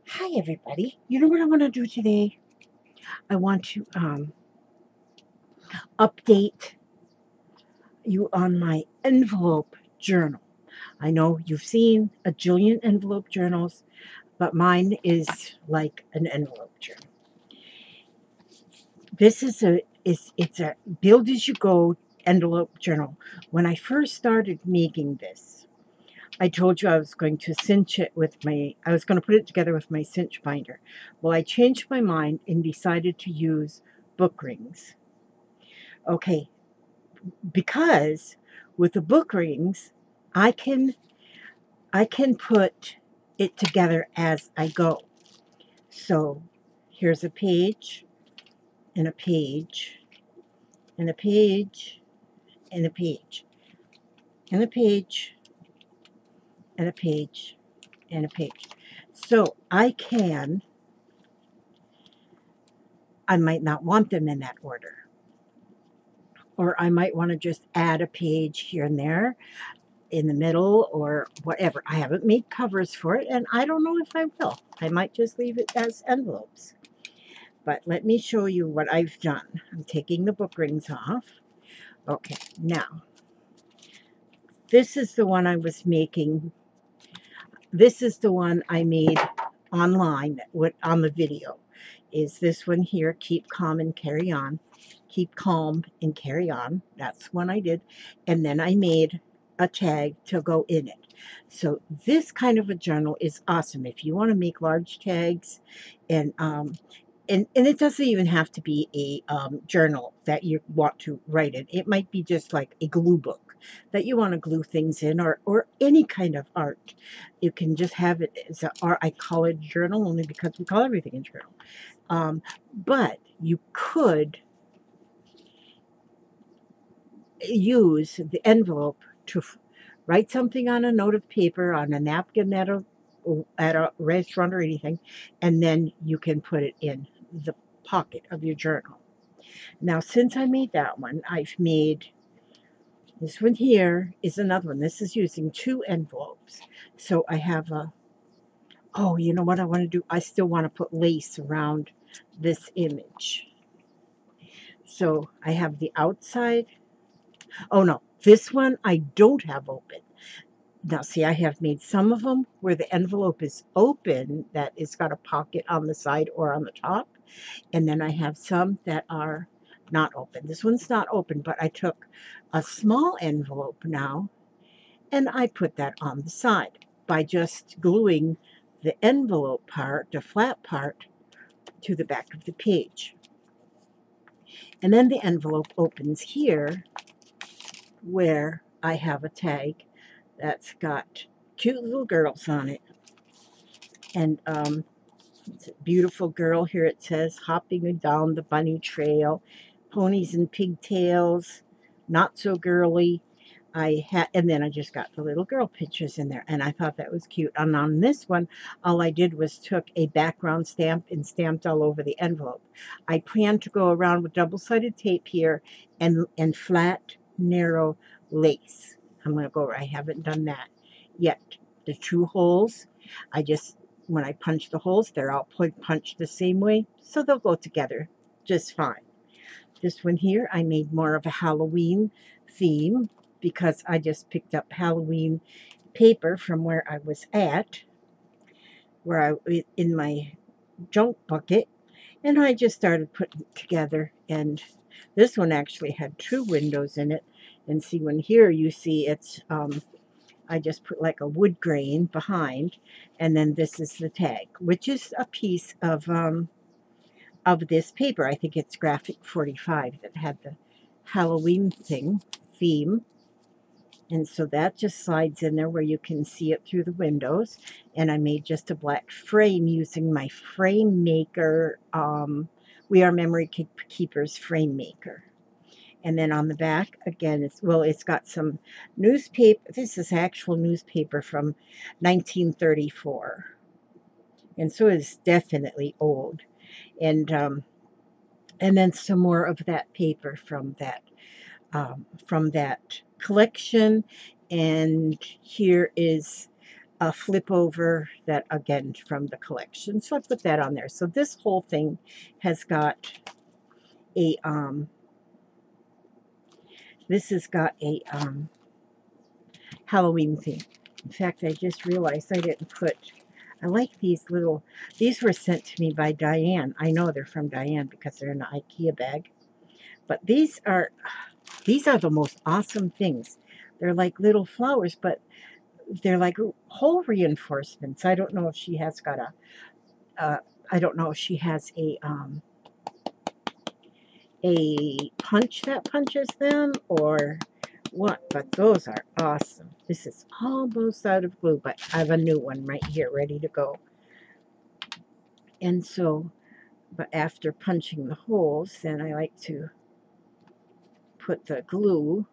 Hi, everybody. You know what I want to do today? I want to update you on my envelope journal. I know you've seen a jillion envelope journals, but mine is like an envelope journal. This is it's a build as you go envelope journal. When I first started making this, I told you I was going to I was going to put it together with my cinch binder. Well, I changed my mind and decided to use book rings. Okay, because with the book rings, I can put it together as I go. So here's a page and a page and a page and a page and a page and a page and a page. So I might not want them in that order. Or I might want to just add a page here and there in the middle or whatever. I haven't made covers for it, and I don't know if I will. I might just leave it as envelopes. But let me show you what I've done. I'm taking the book rings off. Okay, now, this is the one I was making. This is the one I made online on the video. Is this one here, Keep Calm and Carry On. Keep calm and carry on. That's one I did. And then I made a tag to go in it. So this kind of a journal is awesome if you want to make large tags, and it doesn't even have to be a journal that you want to write in. It might be just like a glue book that you want to glue things in, or any kind of art. You can just have it as a, or I call it journal only because we call everything a journal. But you could use the envelope to write something on a note of paper, on a napkin at a restaurant or anything, and then you can put it in the pocket of your journal. Now, since I made that one, I've made this one here is another one. This is using 2 envelopes. So I have oh, you know what I want to do? I still want to put lace around this image. So I have the outside. Oh no, this one I don't have open. Now, see, I have made some of them where the envelope is open, that it's got a pocket on the side or on the top. And then I have some that are not open. This one's not open, but I took a small envelope now and I put that on the side by just gluing the envelope part, the flat part, to the back of the page. And then the envelope opens here where I have a tag that's got cute little girls on it. And it's a beautiful girl here. It says, hopping down the bunny trail, ponies and pigtails, not so girly. And then I just got the little girl pictures in there, and I thought that was cute. And on this one, all I did was took a background stamp and stamped all over the envelope. I plan to go around with double-sided tape here and flat, narrow lace. I'm going to go over. I haven't done that yet. The 2 holes, when I punch the holes, they're all punched the same way, so they'll go together just fine. This one here, I made more of a Halloween theme because I just picked up Halloween paper from where I was at, in my junk bucket, and I just started putting it together. And this one actually had 2 windows in it. And see, when here you see it's I just put like a wood grain behind, and then this is the tag, which is a piece of this paper. I think it's Graphic 45 that had the Halloween theme. And so that just slides in there where you can see it through the windows. And I made just a black frame using my frame maker, We Are Memory Keepers frame maker. And then on the back, again, it's got some newspaper. This is actual newspaper from 1934. And so it's definitely old. And then some more of that paper from that collection. And here is a flip over that again from the collection. So I put that on there. So this whole thing has got a this has got a Halloween theme. In fact, I just realized I didn't put, I like these little, these were sent to me by Diane. I know they're from Diane because they're in an IKEA bag. But these are the most awesome things. They're like little flowers, but they're like hole reinforcements. I don't know if she has got I don't know if she has a punch that punches them or what, but those are awesome. This is almost out of glue, but I have a new one right here ready to go. And so, but after punching the holes, then I like to put the glue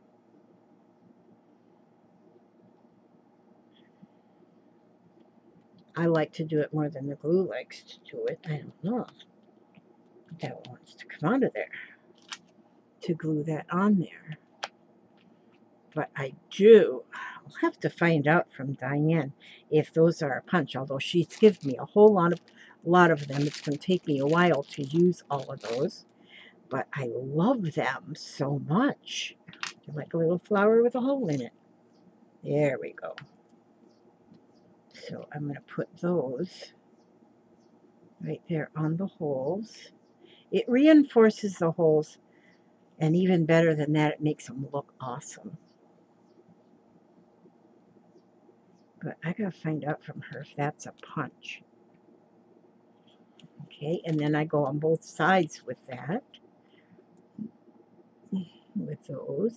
I like to do it more than the glue likes to do it. I don't know. That wants to come out of there to glue that on there. But I do. I'll have to find out from Diane if those are a punch, although she's given me a whole lot of them. It's going to take me a while to use all of those, but I love them so much. They're like a little flower with a hole in it. There we go. So I'm going to put those right there on the holes. It reinforces the holes, and even better than that, it makes them look awesome. But I gotta find out from her if that's a punch. Okay, and then I go on both sides with that, with those,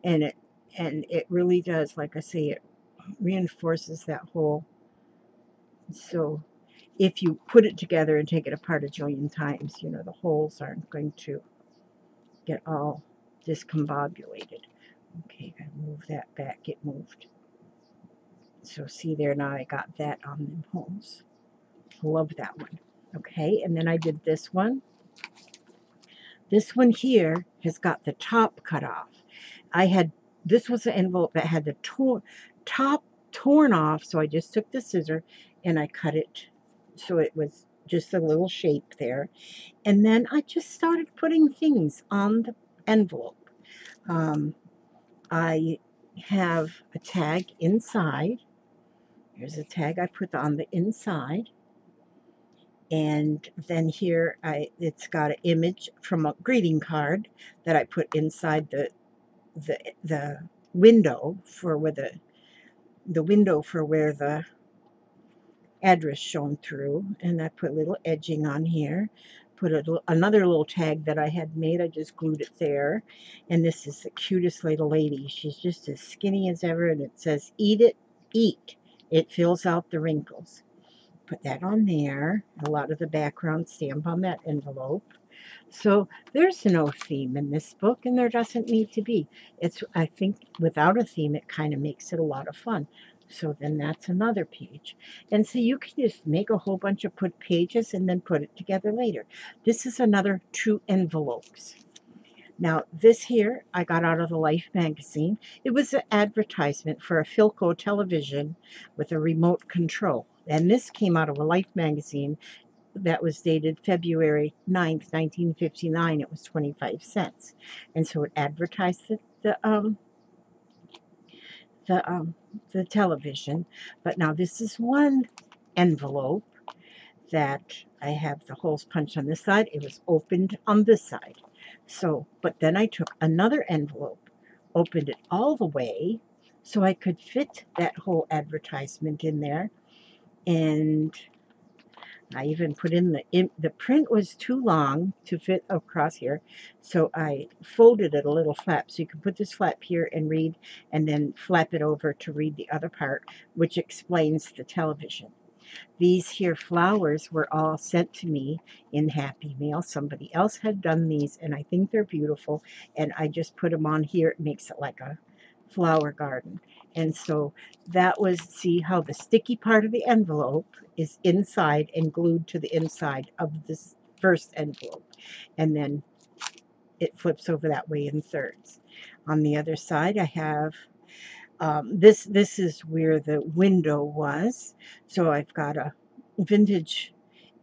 and it really does, like I say, it reinforces that hole. So if you put it together and take it apart a jillion times, you know, the holes aren't going to get all discombobulated. Okay, I move that back, it moved. So see there, now I got that on them holes. Love that one. Okay, and then I did this one. This one here has got the top cut off. This was an envelope that had the top torn off, so I just took the scissor and I cut it so it was just a little shape there. And then I just started putting things on the envelope. I have a tag inside. Here's a tag I put on the inside. And then here it's got an image from a greeting card that I put inside the window for where the window for where the address shone through, and I put a little edging on here. Put another little tag that I had made. I just glued it there. And this is the cutest little lady. She's just as skinny as ever, and it says, "Eat it, eat. It fills out the wrinkles." Put that on there. A lot of the background stamp on that envelope. So there's no theme in this book, and there doesn't need to be. I think without a theme, it kind of makes it a lot of fun. So then that's another page. And so you can just make a whole bunch of put pages and then put it together later. This is another 2 envelopes. Now, this here I got out of the Life magazine. It was an advertisement for a Philco television with a remote control. And this came out of a Life magazine that was dated February 9th, 1959. It was 25 cents. And so it advertised the television. But now this is one envelope that I have the holes punched on this side. It was opened on this side. So, but then I took another envelope, opened it all the way so I could fit that whole advertisement in there. And I even put in the print was too long to fit across here, so I folded it a little flap. So you can put this flap here and read, and then flap it over to read the other part, which explains the television. These here flowers were all sent to me in Happy Mail. Somebody else had done these, and I think they're beautiful, and I just put them on here. It makes it like a flower garden. And so that was, see how the sticky part of the envelope is inside and glued to the inside of this first envelope. And then it flips over that way in thirds. On the other side, I have This is where the window was. So I've got a vintage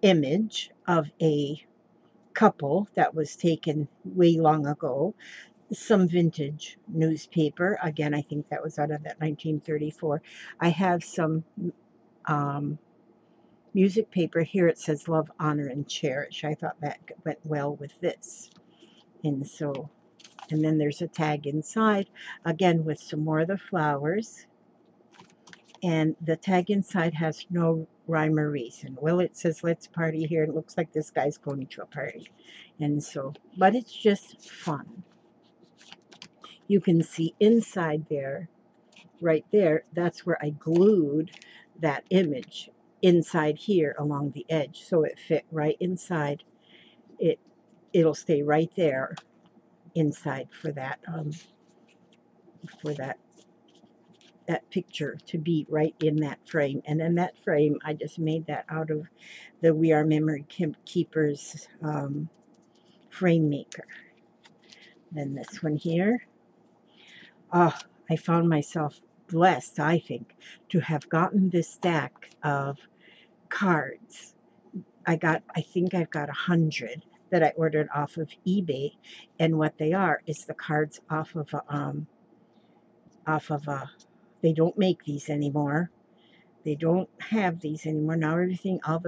image of a couple that was taken way long ago. Some vintage newspaper. Again, I think that was out of that 1934. I have some um, music paper here. It says Love, Honor, and Cherish. I thought that went well with this. And so, and then there's a tag inside, again with some more of the flowers. And the tag inside has no rhyme or reason. Well, it says let's party here. It looks like this guy's going to a party. And so, but it's just fun. You can see inside there, right there, that's where I glued that image inside here along the edge. So it fit right inside. It'll stay right there inside for that for that that picture to be right in that frame. And then that frame, I just made that out of the We Are Memory Keepers frame maker. Then this one here. Oh, I found myself blessed, I think, to have gotten this stack of cards. I think I've got 100 that I ordered off of eBay, and what they are is the cards off of a. They don't make these anymore. They don't have these anymore now. Everything, all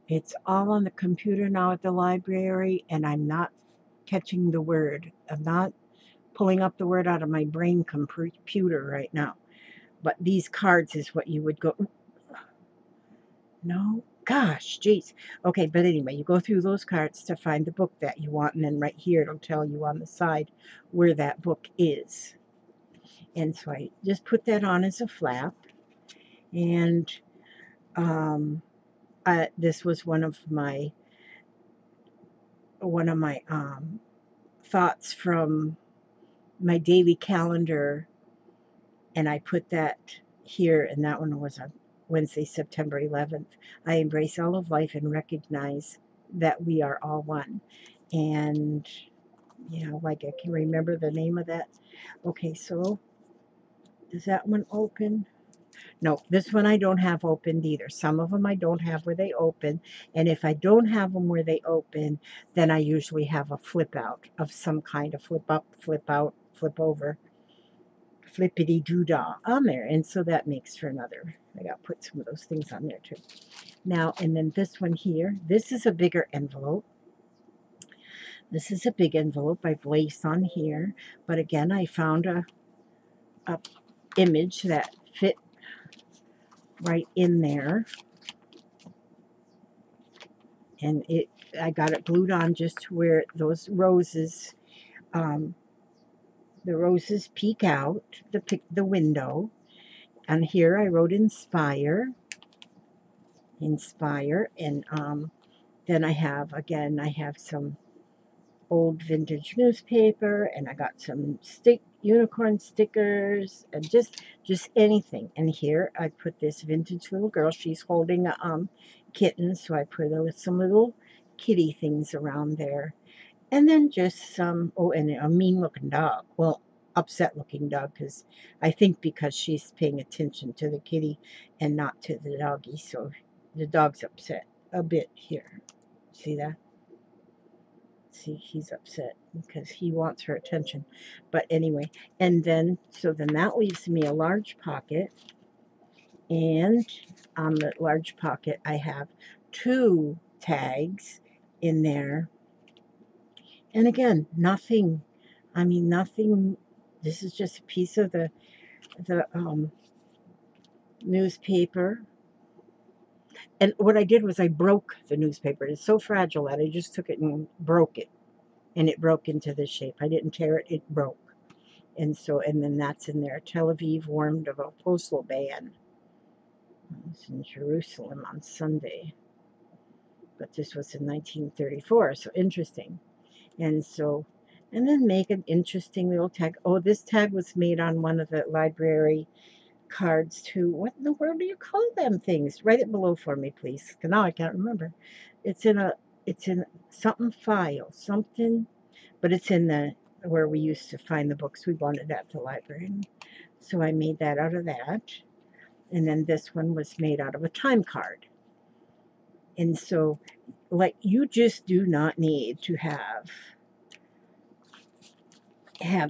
it's all on the computer now at the library, and I'm not catching the word. I'm not pulling up the word out of my brain computer right now. But these cards is what you would go. No, gosh, jeez. Okay, but anyway, you go through those cards to find the book that you want, and then right here it'll tell you on the side where that book is. And so I just put that on as a flap, and this was one of my thoughts from my daily calendar, and I put that here, and that one was on Wednesday, September 11th. I embrace all of life and recognize that we are all one. And, you know, like I can remember the name of that. Okay, so does that one open? No, this one I don't have opened either. Some of them I don't have where they open. And if I don't have them where they open, then I usually have a flip out of some kind of flip up, flip out, flip over, flippity doodah on there. And so that makes for another. I got to put some of those things on there too. Now, and then this one here, this is a bigger envelope. This is a big envelope I've laced on here. But again, I found a image that fit right in there. And I got it glued on just to where those roses, the roses peek out the window. And here I wrote inspire, and then I have some old vintage newspaper, and I got some unicorn stickers, and just anything. And here I put this vintage little girl. She's holding a kitten, so I put some little kitty things around there. And then just some, oh, and a mean looking dog. Well, upset looking dog, because she's paying attention to the kitty and not to the doggy. So the dog's upset a bit here. See that? See, he's upset because he wants her attention. But anyway, and then, so then that leaves me a large pocket. And on the large pocket, I have 2 tags in there. And again, nothing, nothing. This is just a piece of the newspaper. And what I did was I broke the newspaper. It's so fragile that I just took it and broke it. And it broke into this shape. I didn't tear it, it broke. And so, and then that's in there. Tel Aviv warned of a postal ban. It's in Jerusalem on Sunday. But this was in 1934, so interesting. And so, and then make an interesting little tag. Oh, this tag was made on one of the library cards too. What in the world do you call them things? Write it below for me, please. Because now I can't remember. It's in something file, something, but it's in the where we used to find the books we wanted at the library. So I made that out of that. And then this one was made out of a time card. And so, like, you just do not need to have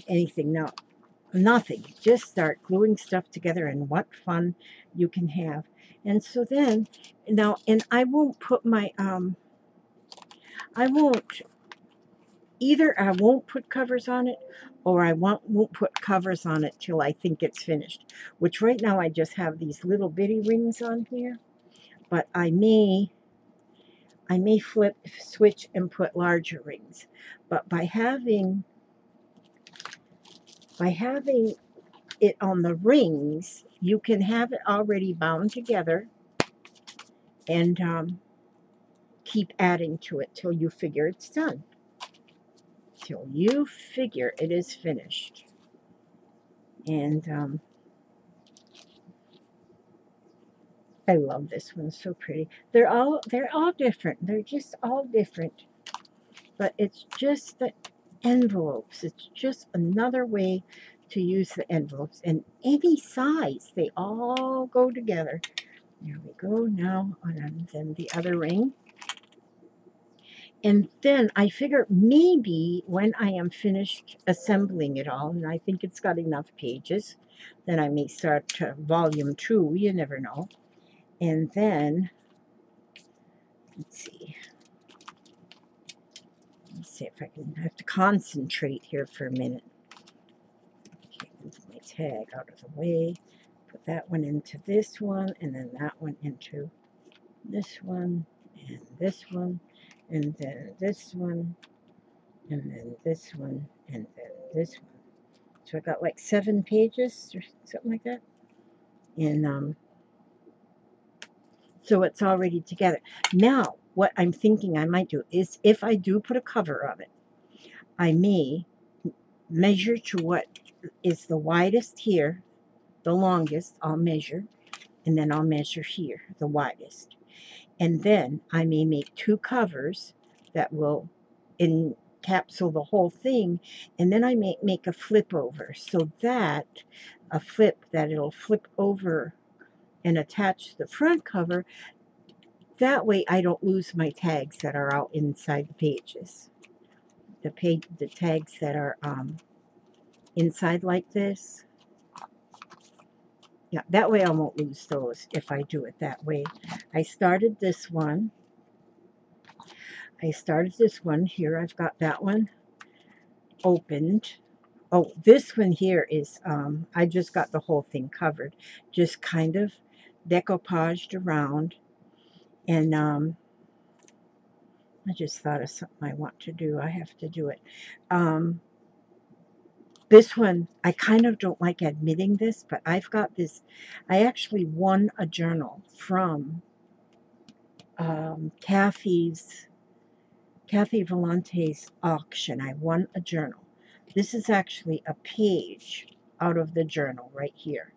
anything. No, nothing. Just start gluing stuff together, and what fun you can have. And so then, now, and I won't put my, I won't, either I won't put covers on it, or I won't put covers on it till I think it's finished. Which right now I just have these little bitty rings on here, but I may switch and put larger rings. But by having it on the rings, you can have it already bound together and keep adding to it till you figure it's done. Till you figure it is finished. And I love this one, so pretty. They're all different. They're just all different. But it's just the envelopes. It's just another way to use the envelopes. And any size, they all go together. There we go now, and then the other ring. And then I figure maybe when I am finished assembling it all, and I think it's got enough pages, then I may start volume 2, you never know. And then, let's see if I can, I have to concentrate here for a minute. Okay, move my tag out of the way, put that one into this one, and then that one into this one, and this one, and then this one, and then this one, and then this one. So I got like 7 pages or something like that. And so it's already together. Now, what I'm thinking I might do is if I do put a cover on it, I may measure to what is the widest here, the longest, I'll measure, and then I'll measure here, the widest. And then I may make 2 covers that will encapsulate the whole thing, and then I may make a flip over, so that it'll flip over and attach the front cover. That way I don't lose my tags that are out inside the pages. The tags that are inside like this. Yeah, that way I won't lose those if I do it that way. I started this one here. I've got that one opened. Oh, this one here is, I just got the whole thing covered. Just kind of decoupaged around. And I just thought of something I want to do. I have to do it. This one, I kind of don't like admitting this, but I've got this. I actually won a journal from Kathy Valente's auction. I won a journal. This is actually a page out of the journal right here.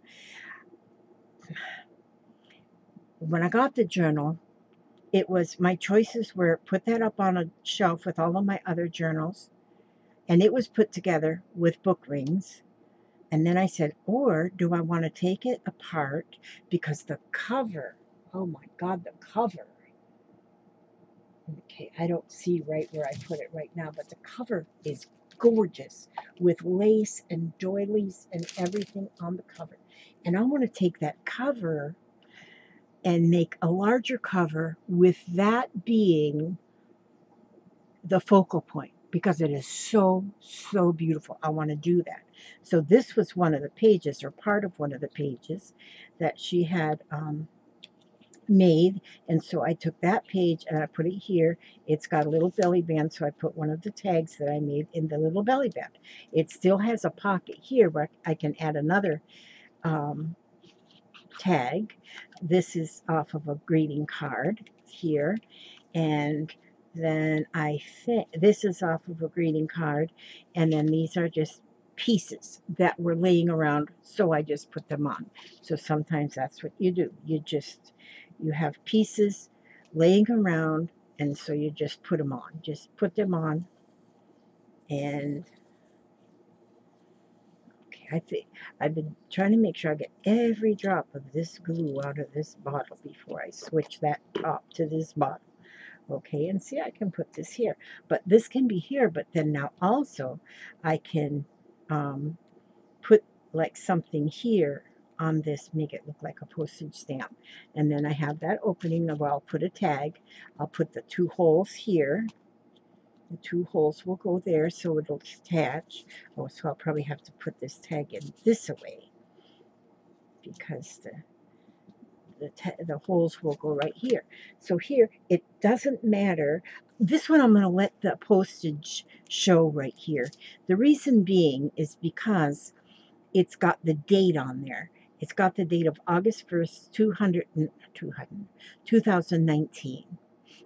When I got the journal, my choices were put that up on a shelf with all of my other journals, and it was put together with book rings. And then I said, or do I want to take it apart, because the cover, oh my God, the cover. Okay, I don't see right where I put it right now, but the cover is gorgeous with lace and doilies and everything on the cover. And I want to take that cover and make a larger cover with that being the focal point, because it is so, so beautiful. I want to do that. So this was one of the pages, or part of one of the pages that she had made. And so I took that page and I put it here. It's got a little belly band, so I put one of the tags that I made in the little belly band. It still has a pocket here where I can add another tag. This is off of a greeting card here, and then I think this is off of a greeting card, and then these are just pieces that were laying around, so I just put them on. So sometimes that's what you do. You have pieces laying around, and so you just put them on. Just put them on, and I think I've been trying to make sure I get every drop of this glue out of this bottle before I switch that top to this bottle. Okay, and see, I can put this here, but this can be here, but then now also I can put like something here on this, make it look like a postage stamp. And then I have that opening where I'll put a tag. I'll put the 2 holes here. The 2 holes will go there so it'll attach. Oh, so I'll probably have to put this tag in this way because the holes will go right here. So here, it doesn't matter. This one I'm going to let the postage show right here. The reason being is because it's got the date on there. It's got the date of August 1st, 2019.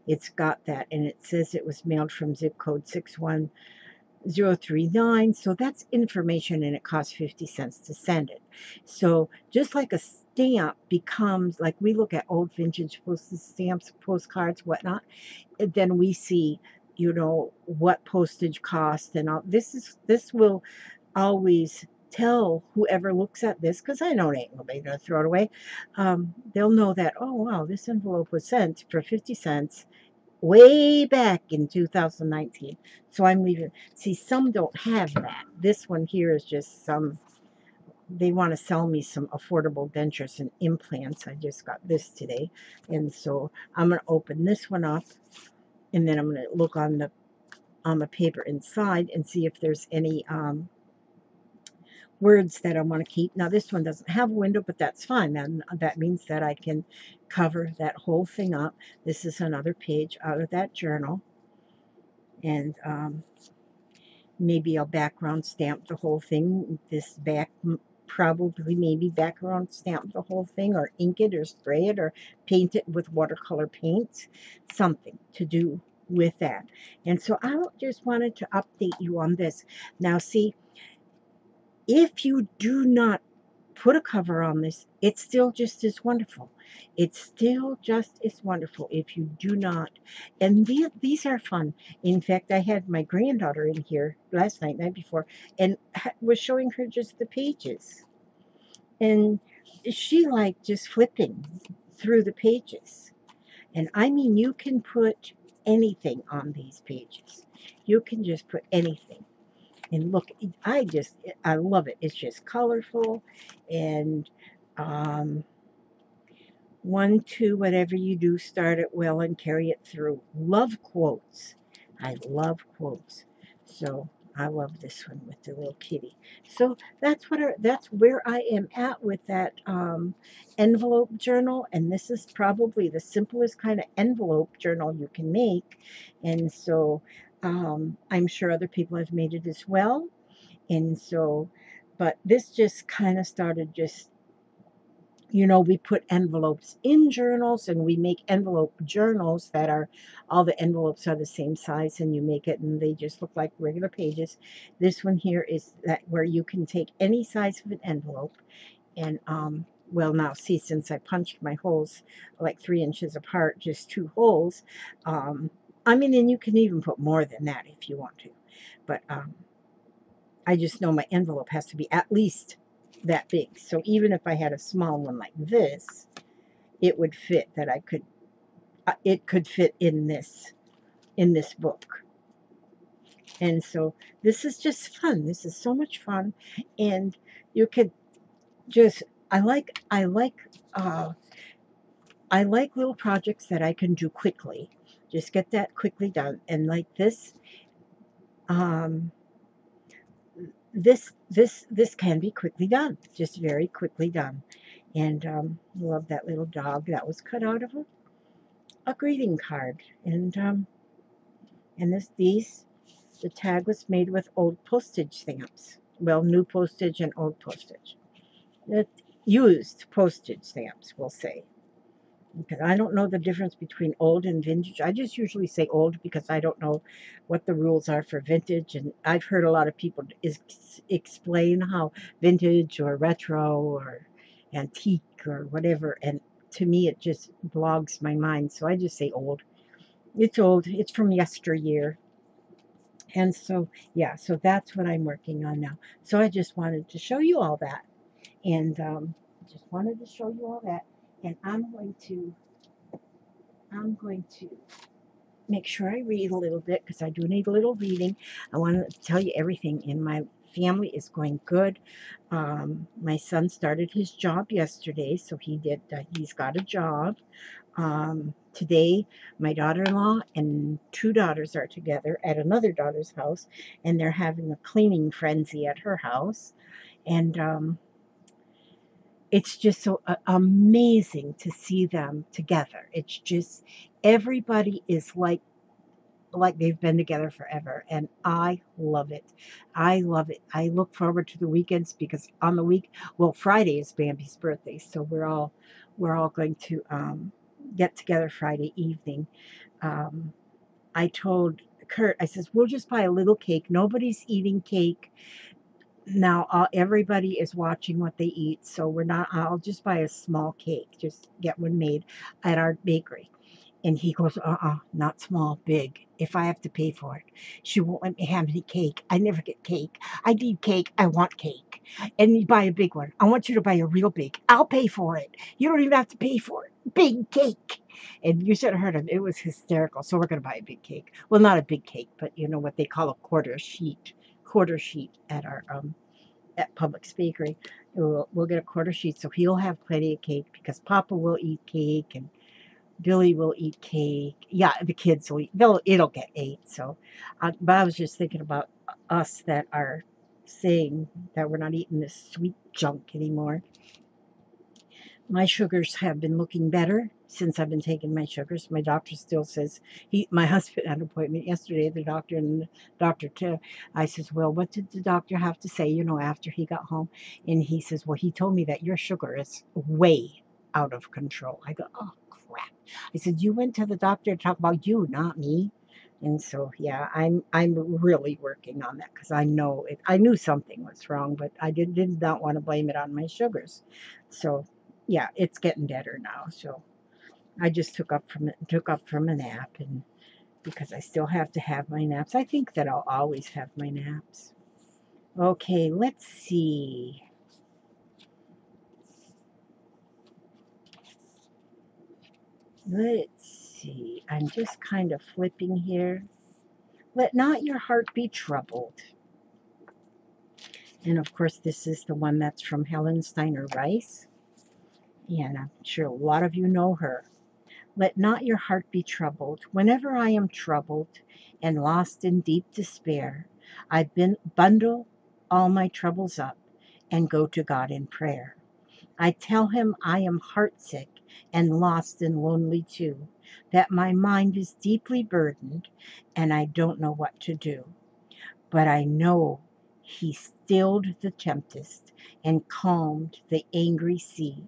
It's got that, and it says it was mailed from zip code 61039. So that's information, and it costs 50 cents to send it. So just like a stamp becomes, like we look at old vintage postage stamps, postcards, whatnot, and then we see, you know, what postage cost and all. This will always tell whoever looks at this, because I know it ain't nobody gonna throw it away. They'll know that, oh wow, this envelope was sent for 50 cents way back in 2019. So I'm leaving. See, some don't have that. This one here is just some, they want to sell me some affordable dentures and implants. I just got this today. And so I'm going to open this one up, and then I'm going to look on the paper inside and see if there's any words that I want to keep. Now this one doesn't have a window, but that's fine. Then that means that I can cover that whole thing up. This is another page out of that journal, and maybe I'll background stamp the whole thing. This back, probably maybe background stamp the whole thing, or ink it, or spray it, or paint it with watercolor paints. Something to do with that. And so I just wanted to update you on this. Now see, if you do not put a cover on this, it's still just as wonderful. It's still just as wonderful if you do not. And these are fun. In fact, I had my granddaughter in here last night before, and was showing her just the pages. And she liked just flipping through the pages. And I mean, you can put anything on these pages. You can just put anything. And look, I love it. It's just colorful, and 1, 2, whatever you do, start it well and carry it through. Love quotes. I love quotes. So I love this one with the little kitty. So that's where I am at with that envelope journal. And this is probably the simplest kind of envelope journal you can make. And so I'm sure other people have made it as well. And so, but this just kind of started just, you know, we put envelopes in journals, and we make envelope journals that are, all the envelopes are the same size, and you make it and they just look like regular pages. This one here is that where you can take any size of an envelope, and well, now see, since I punched my holes like 3 inches apart, just 2 holes, I mean, and you can even put more than that if you want to, but I just know my envelope has to be at least that big. So even if I had a small one like this, it would fit, that I could, it could fit in this book. And so this is just fun. This is so much fun. And you could just, I like little projects that I can do quickly. Just get that quickly done. And like this, this can be quickly done, just very quickly done. And love that little dog that was cut out of a greeting card. And the tag was made with old postage stamps. Well, new postage and old postage. Used postage stamps, we'll say. Because I don't know the difference between old and vintage. I just usually say old because I don't know what the rules are for vintage. And I've heard a lot of people explain how vintage or retro or antique or whatever. And to me, it just blogs my mind. So I just say old. It's old. It's from yesteryear. And so, yeah, so that's what I'm working on now. So I just wanted to show you all that. And just wanted to show you all that. And I'm going to make sure I read a little bit because I do need a little reading. I want to tell you everything in my family is going good. My son started his job yesterday, so he's got a job. Today, my daughter-in-law and two daughters are together at another daughter's house, and they're having a cleaning frenzy at her house. And it's just so amazing to see them together. It's just everybody is like they've been together forever, and I love it. I love it. I look forward to the weekends because on the well, Friday is Bambi's birthday, so we're all going to get together Friday evening. um, I told Kurt, I says, we'll just buy a little cake. Nobody's eating cake now. Everybody is watching what they eat, so we're not. I'll just buy a small cake. Just get one made at our bakery. And he goes, not small, big. If I have to pay for it, she won't let me have any cake. I never get cake. I need cake. I want cake. And you buy a big one. I want you to buy a real big. I'll pay for it. You don't even have to pay for it. Big cake. And you should have heard him. It was hysterical. So we're going to buy a big cake. Well, not a big cake, but you know what they call a quarter sheet. Quarter sheet at our at Publix Bakery. We'll get a quarter sheet, so he'll have plenty of cake because Papa will eat cake and Billy will eat cake. Yeah, the kids will eat. It'll get ate. So, but I was just thinking about us that are saying that we're not eating this sweet junk anymore. My sugars have been looking better since I've been taking my sugars. My doctor still says my husband had an appointment yesterday at the doctor, and the doctor too. I says, well, what did the doctor have to say, after he got home? And he says, well, he told me that your sugar is way out of control. I go, oh crap. I said, you went to the doctor to talk about you, not me. And so, yeah, I'm really working on that because I know it. I knew something was wrong, but I did not want to blame it on my sugars. So, yeah, it's getting better now. So I just took up from a nap, and because I still have to have my naps, I think that I'll always have my naps. Okay, let's see. Let's see. I'm just kind of flipping here. Let not your heart be troubled. And of course, this is the one that's from Helen Steiner Rice. And I'm sure a lot of you know her. Let not your heart be troubled. Whenever I am troubled and lost in deep despair, I bundle all my troubles up and go to God in prayer. I tell him I am heartsick and lost and lonely too, that my mind is deeply burdened and I don't know what to do. But I know he stilled the tempest and calmed the angry sea,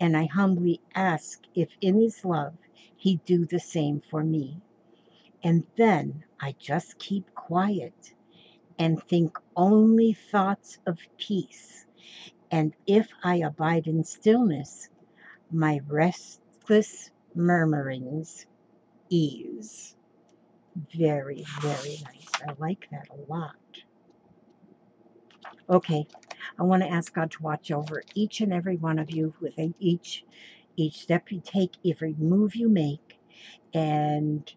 and I humbly ask if in his love he'd do the same for me. And then I just keep quiet and think only thoughts of peace. And if I abide in stillness, my restless murmurings ease. Very, very nice. I like that a lot. Okay, I want to ask God to watch over each and every one of you with each step you take, every move you make, and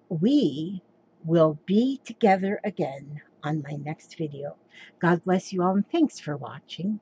we will be together again on my next video. God bless you all, and thanks for watching.